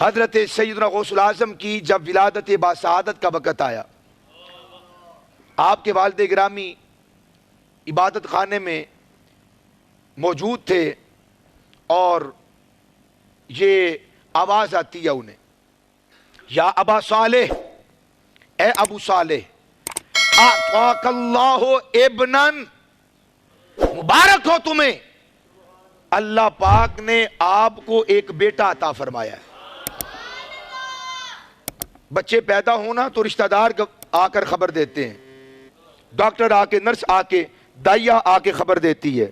حضرت سیدنا غوث العظم کی جب ولادت باسعادت کا وقت آیا، آپ کے والد گرامی عبادت خانے میں موجود تھے اور یہ آواز آتی ہے انہیں، یا ابا صالح، اے ابو صالح، اعطاک اللہ ابنن، مبارک ہو تمہیں، اللہ پاک نے آپ کو ایک بیٹا عطا فرمایا ہے۔ بچے پیدا ہونا تو رشتہ دار آ کر خبر دیتے ہیں، ڈاکٹر آ کے، نرس آ کے، دائیا آ کے خبر دیتی ہے۔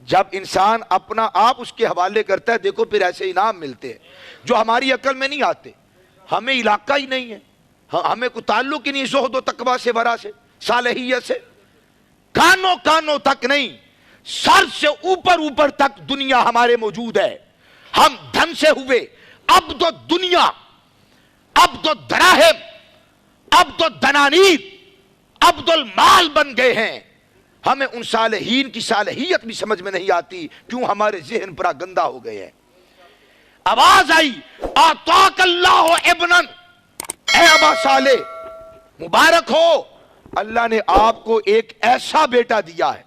جب انسان اپنا آپ اس کے حوالے کرتا ہے، دیکھو پھر ایسے انعام ملتے ہیں جو ہماری عقل میں نہیں آتے۔ ہمیں علاقہ ہی نہیں ہے، ہمیں کوئی تعلق ہی نہیں زہد و تقویٰ سے، ورع سے، صالحیت سے، کانوں تک نہیں، سر سے اوپر تک دنیا ہمارے موجود ہے۔ ہم دھن سے ہوئے عبد الدنیا، عبد الدراہم، عبد الدنانیر، عبد المال بن گئے ہیں۔ ہمیں ان صالحین کی صالحیت بھی سمجھ میں نہیں آتی، کیوں ہمارے ذہن پر گندہ ہو گئے ہیں۔ آواز آئی، اعطاک اللہ ابنن، اے ابا صالح مبارک ہو، اللہ نے آپ کو ایک ایسا بیٹا دیا ہے۔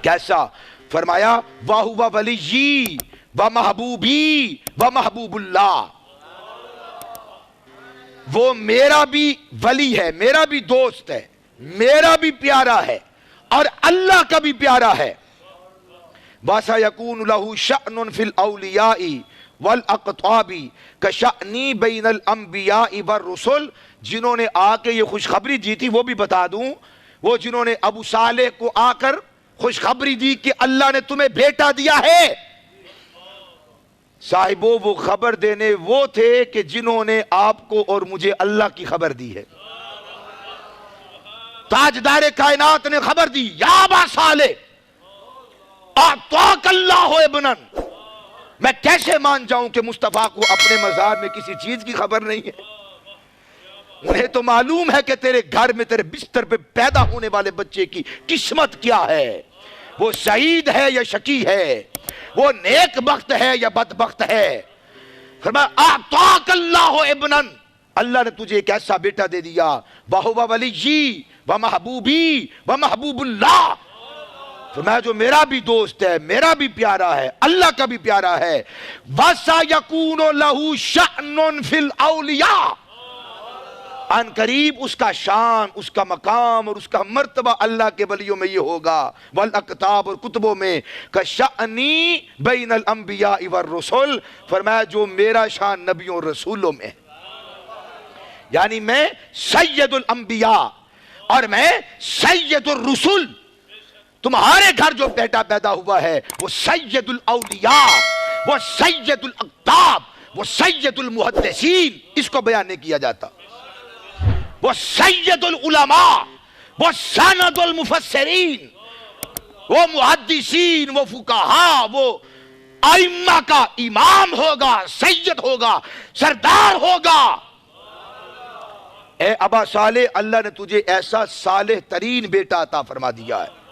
کیسا؟ فرمایا وَهُوَ وَلِيِّي وَمَحْبُوبِي وَمَحْبُوبُ اللَّهِ، وہ میرا بھی ولی ہے، میرا بھی دوست ہے، میرا بھی پیارا ہے اور اللہ کا بھی پیارا ہے۔ وَسَيَكُونُ لَهُ شَأْنٌ فِي الْأَوْلِيَاءِ وَالْأَقْطَابِ كَشَأْنِ بَيْنَ الْأَنْبِيَاءِ وَالرُّسُلِ، جنہوں نے آ کے یہ خوشخبری دی تھی وہ بھی بتا دوں، وہ جنہوں نے ابو صالح کو آ کر خوشخبری دی کہ اللہ نے تمہیں بیٹا دیا ہے، صاحبو وہ خبر دینے وہ تھے کہ جنہوں نے آپ کو اور مجھے اللہ کی خبر دی ہے۔ تاجدار کائنات نے خبر دی، یا ابا صالح اعطاک اللہ ابنن۔ میں کیسے مان جاؤں کہ مصطفیٰ کو اپنے مزار میں کسی چیز کی خبر نہیں ہے؟ انہیں تو معلوم ہے کہ تیرے گھر میں، تیرے بستر پہ پیدا ہونے والے بچے کی قسمت کیا ہے، وہ سعید ہے یا شقی ہے، وہ نیک بخت ہے یا بدبخت ہے۔ فرمایا اعطاک اللہ ابنن، اللہ نے تجھے ایک ایسا بیٹا دے دیا، وَهُوَ وَلِيِّي وَمَحْبُوبِي وَمَحْبُوبُ اللَّهِ، فرمایا جو میرا بھی دوست ہے، میرا بھی پیارا ہے، اللہ کا بھی پیارا ہے۔ وَسَيَكُونُ لَهُ شَأْنٌ فِي الْأَوْلِيَاءِ، ان قریب اس کا شان، اس کا مقام اور اس کا مرتبہ اللہ کے ولیوں میں یہ ہوگا، والاقطاب اور کتبوں میں، کشأنی بین الانبیاء والرسل، فرمایا جو میرا شان نبیوں اور رسولوں میں، یعنی میں سید الانبیاء اور میں سید الرسل۔ تمہارے گھر جو بیٹا پیدا ہوا ہے وہ سید الاولیاء، وہ سید الاقطاب، وہ سید المحدثین، اس کو بیان نہیں کیا جاتا، وہ سید العلماء، وہ سند المفسرین، وہ محدثین، وہ فقہاء، وہ ائمہ کا امام ہوگا، سید ہوگا، سردار ہوگا۔ اے ابا صالح، اللہ نے تجھے ایسا صالح ترین بیٹا عطا فرما دیا ہے۔